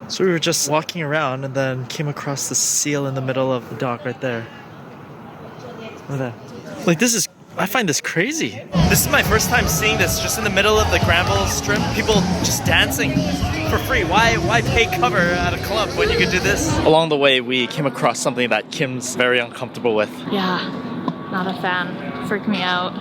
So we were just walking around and then came across the seal in the middle of the dock right there. Look at that. Like, I find this crazy. This is my first time seeing this just in the middle of the Granville Strip. People just dancing for free. Why pay cover at a club when you could do this? Along the way, we came across something that Kim's very uncomfortable with. Yeah, not a fan. Freaked me out.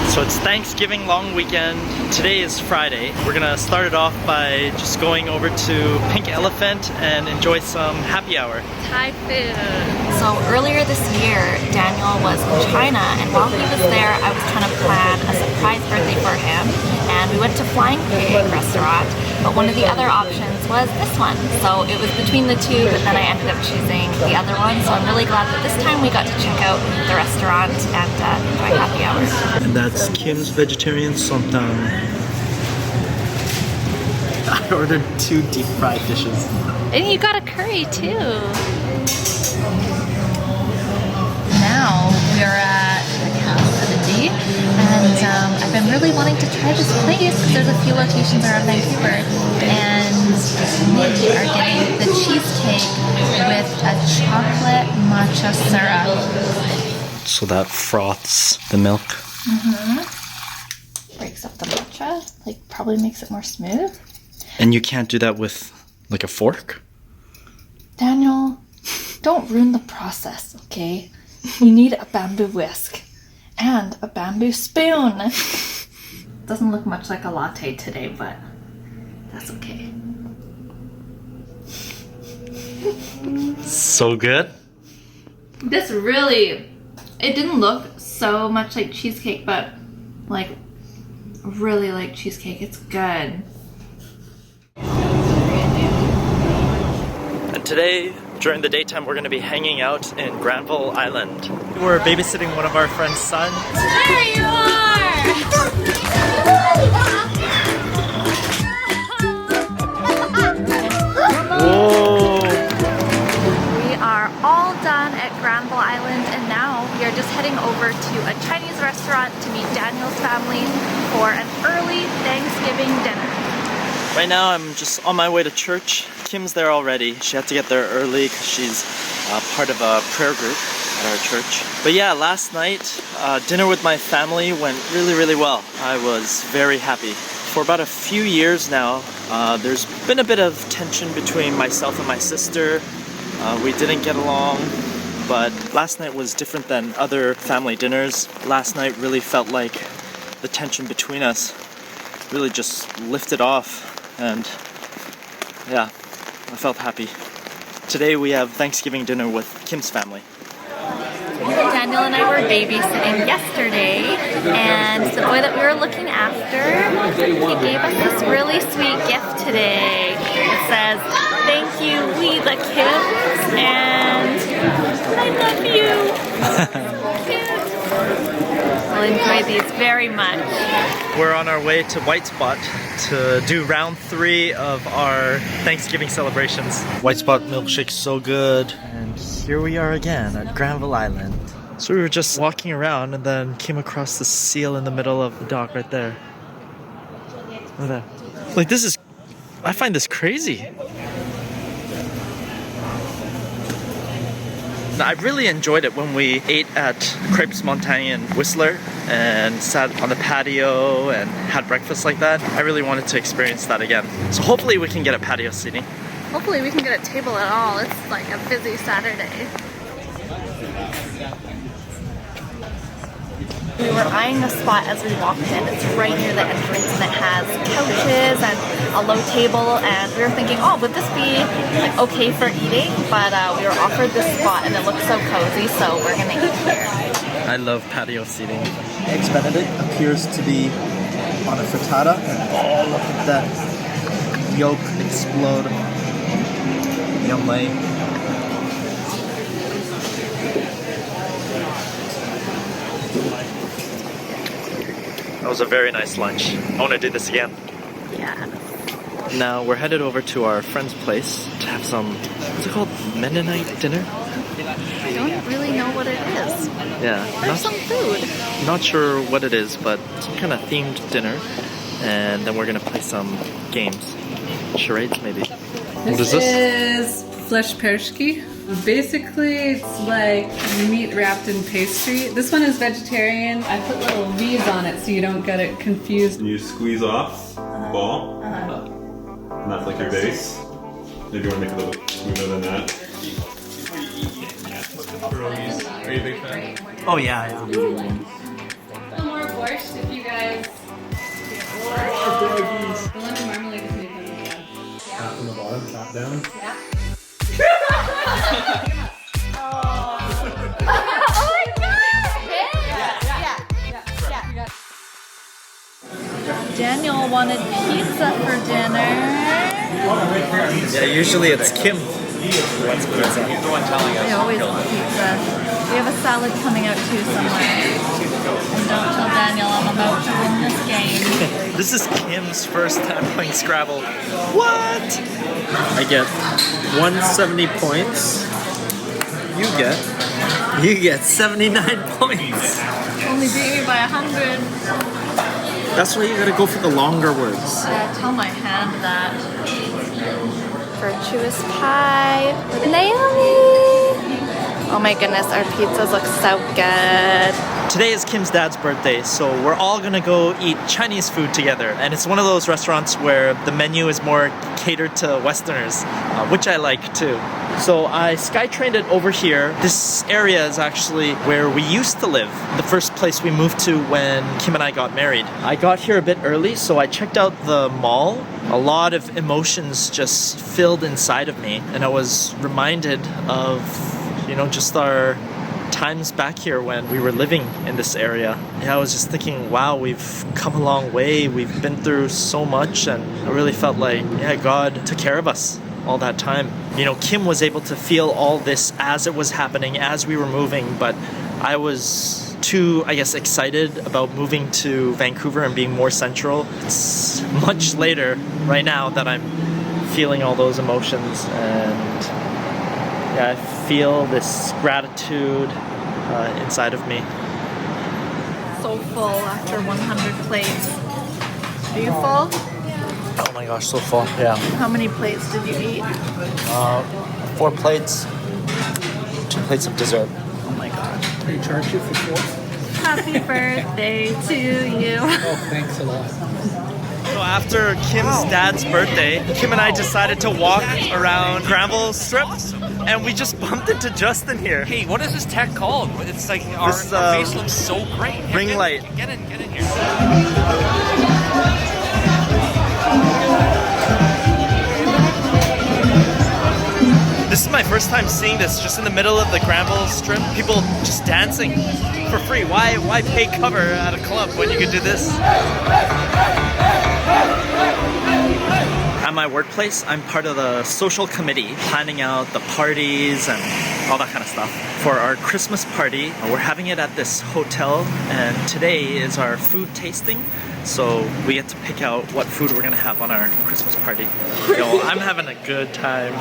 So it's Thanksgiving long weekend. Today is Friday. We're gonna start it off by just going over to Pink Elephant and enjoy some happy hour. Thai food. So earlier this year, Daniel was in China, and while he was there, I was trying to plan a surprise birthday for him. And we went to Flying Pig restaurant, but one of the other options was this one. So it was between the two, but then I ended up choosing the other one. So I'm really glad that this time we got to check out the restaurant and enjoy happy hour. And that's Kim's vegetarian somtam. I ordered 2 deep fried dishes. And you got a curry too. Now we're at the Cassidy, and I've been really wanting to try this place because there's a few locations around Vancouver, and we are getting the cheesecake with a chocolate matcha syrup. So that froths the milk. Breaks up the matcha, like probably makes it more smooth. And you can't do that with like a fork? Daniel, don't ruin the process, okay? You need a bamboo whisk and a bamboo spoon. Doesn't look much like a latte today, but that's okay. So good. This really, it didn't look so much like cheesecake, but like really like cheesecake. It's good. And today, during the daytime, we're going to be hanging out in Granville Island. We're babysitting one of our friend's sons. There you are! Whoa! We are all done at Granville Island, and now we are just heading over to a Chinese restaurant to meet Daniel's family for an early Thanksgiving dinner. Right now, I'm just on my way to church. Kim's there already. She had to get there early because she's part of a prayer group at our church. But yeah, last night, dinner with my family went really, really well. I was very happy. For about a few years now, there's been a bit of tension between myself and my sister. We didn't get along, but last night was different than other family dinners. Last night really felt like the tension between us really just lifted off, and yeah, I felt happy. Today we have Thanksgiving dinner with Kim's family. Daniel and I were babysitting yesterday, and the boy that we were looking after, he gave us this really sweet gift today. It says, "Thank you, we the Kims," and I love you. I'll enjoy these very much. We're on our way to White Spot to do round 3 of our Thanksgiving celebrations. White Spot milkshake's so good. And here we are again at Granville Island. So we were just walking around and then came across the seal in the middle of the dock right there. Look at that. Like, I find this crazy. I really enjoyed it when we ate at Crepes Montagne in Whistler and sat on the patio and had breakfast like that. I really wanted to experience that again. So hopefully we can get a patio seating. Hopefully we can get a table at all. It's like a busy Saturday. We were eyeing the spot as we walked in. It's right near the entrance, and it has couches and a low table, and we were thinking, oh, would this be like okay for eating? But we were offered this spot and it looks so cozy, so we're gonna eat here. I love patio seating. Eggs Benedict appears to be on a frittata, and oh, look at that yolk explode. Yummy. That was a very nice lunch. I want to do this again. Yeah. Now we're headed over to our friend's place to have some, what's it called? Mennonite dinner? I don't really know what it is. Yeah, There's some food. not sure what it is, but some kind of themed dinner. And then we're gonna play some games. Charades, maybe. What is this? Is flesh pershki. Basically, it's like meat wrapped in pastry. This one is vegetarian. I put little V's on it so you don't get it confused. And you squeeze off the ball, and that's like your base. Maybe you want to make it a little smoother than that. Are you a big fan? Oh yeah. More borscht if you guys. The lemon marmalade is made from Tap from the bottom, tap down. Daniel wanted pizza for dinner. Yeah, usually it's Kim who wants pizza. I always want pizza. We have a salad coming out too somewhere. And don't tell Daniel I'm about to win this game. This is Kim's first time playing Scrabble. What? I get 170 points. You get 79 points. Only beat me by 100. That's why you gotta go for the longer words. Tell my hand that. Virtuous pie with Naomi. Oh my goodness, our pizzas look so good. Today is Kim's dad's birthday, so we're all gonna go eat Chinese food together. And it's one of those restaurants where the menu is more catered to Westerners, which I like too. So I SkyTrained it over here. This area is actually where we used to live, the first place we moved to when Kim and I got married. I got here a bit early, so I checked out the mall. A lot of emotions just filled inside of me, and I was reminded of, just our times back here when we were living in this area. Yeah, I was just thinking, wow, we've come a long way. We've been through so much, and I really felt like, God took care of us all that time. Kim was able to feel all this as it was happening, as we were moving, but I was too, excited about moving to Vancouver and being more central. It's much later right now that I'm feeling all those emotions, and I feel this gratitude inside of me. So full after 100 plates. Are you full? Oh my gosh, so full. Yeah. How many plates did you eat? 4 plates, 2 plates of dessert. Oh my god. They charge you for 4? Happy birthday to you. Oh, thanks a lot. So after Kim's dad's birthday, Kim and I decided to walk around Granville Strip, and we just bumped into Justin here. Hey, what is this tech called? It's like our face looks so great. Ring light. Get in here. This is my first time seeing this, just in the middle of the Granville Strip. People just dancing for free. Why pay cover at a club when you could do this? At my workplace, I'm part of the social committee, planning out the parties and all that kind of stuff. For our Christmas party, we're having it at this hotel, and today is our food tasting. So we get to pick out what food we're gonna have on our Christmas party. Yo, I'm having a good time.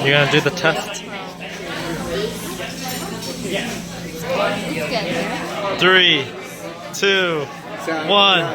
You gonna do the test? 3, 2, 1.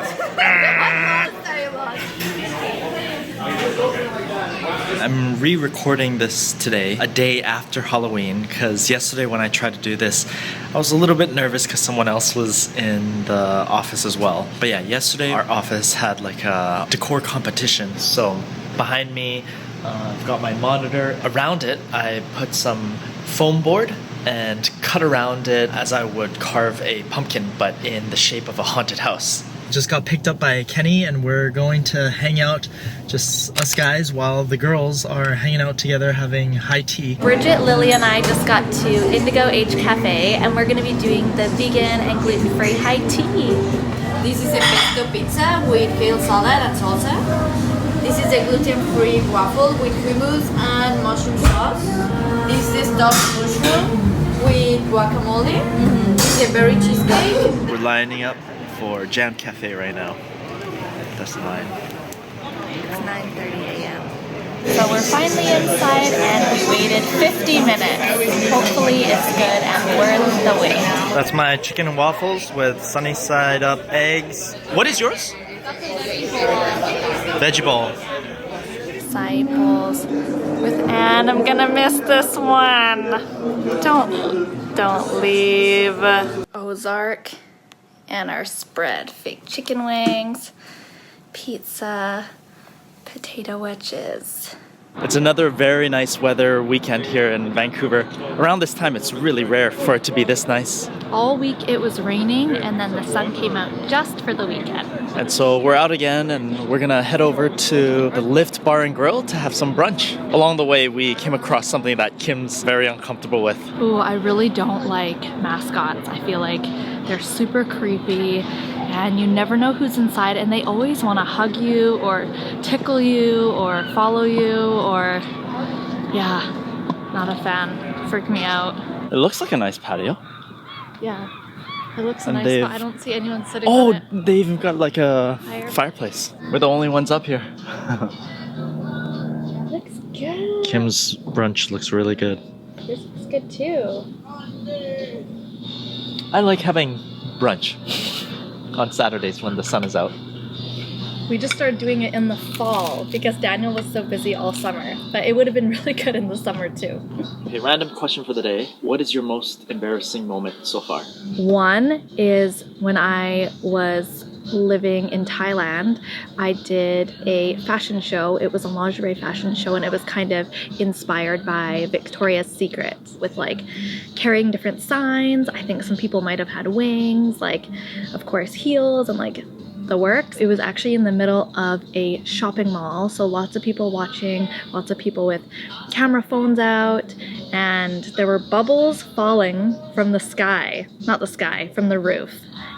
I'm re-recording this today, a day after Halloween, because yesterday when I tried to do this, I was a little bit nervous because someone else was in the office as well. But yeah, yesterday our office had like a decor competition. So behind me, I've got my monitor. Around it, I put some foam board and cut around it as I would carve a pumpkin, but in the shape of a haunted house. Just got picked up by Kenny, and we're going to hang out, just us guys, while the girls are hanging out together having high tea. Bridget, Lily, and I just got to Indigo H Cafe, and we're going to be doing the vegan and gluten-free high tea. This is a pesto pizza with kale salad and salsa. This is a gluten-free waffle with hummus and mushroom sauce. This is stuffed mushroom with guacamole. This is a berry cheesecake. We're lining up for Jam Cafe right now. That's the line. It's 9:30 a.m. So we're finally inside and we waited 50 minutes. Hopefully it's good and worth the wait. That's my chicken and waffles with sunny side up eggs. What is yours? Veggie bowl. Side bowls with Anne. I'm gonna miss this one. Don't leave. Ozark and our spread. Fake chicken wings, pizza, potato wedges. It's another very nice weather weekend here in Vancouver. Around this time, it's really rare for it to be this nice. All week it was raining and then the sun came out just for the weekend. And so we're out again and we're gonna head over to the Lift Bar and Grill to have some brunch. Along the way, we came across something that Kim's very uncomfortable with. Ooh, I really don't like mascots. I feel like they're super creepy and you never know who's inside and they always want to hug you or tickle you or follow you or yeah, not a fan. Freak me out. It looks like a nice patio. Yeah, it looks And nice, but I don't see anyone sitting on it. They even got like a fireplace. We're the only ones up here. Looks good. Kim's brunch looks really good. Yours looks good too. I like having brunch on Saturdays when the sun is out. We just started doing it in the fall because Daniel was so busy all summer, but it would have been really good in the summer too. Okay, random question for the day. What is your most embarrassing moment so far? One is when I was living in Thailand, I did a fashion show. It was a lingerie fashion show and it was kind of inspired by Victoria's Secret with like carrying different signs. I think some people might have had wings, like of course heels and like the works. It was actually in the middle of a shopping mall, so lots of people watching, lots of people with camera phones out, and there were bubbles falling from the sky, not the sky, from the roof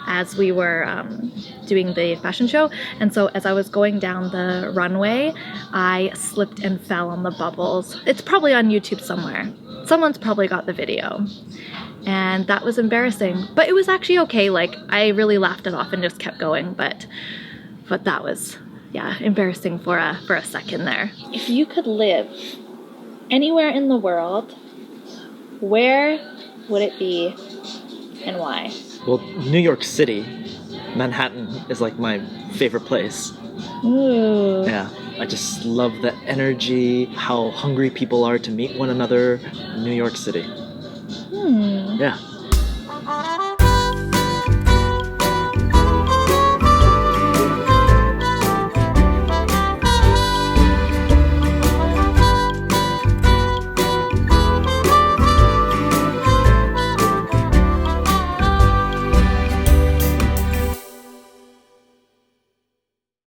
as we were doing the fashion show. And so as I was going down the runway, I slipped and fell on the bubbles. It's probably on YouTube somewhere. Someone's probably got the video. And that was embarrassing, but it was actually okay. Like I really laughed it off and just kept going, but that was, yeah, embarrassing for a second there. If you could live anywhere in the world, where would it be and why? Well, New York City, Manhattan is like my favorite place. Ooh. Yeah, I just love the energy, how hungry people are to meet one another. New York City. Yeah.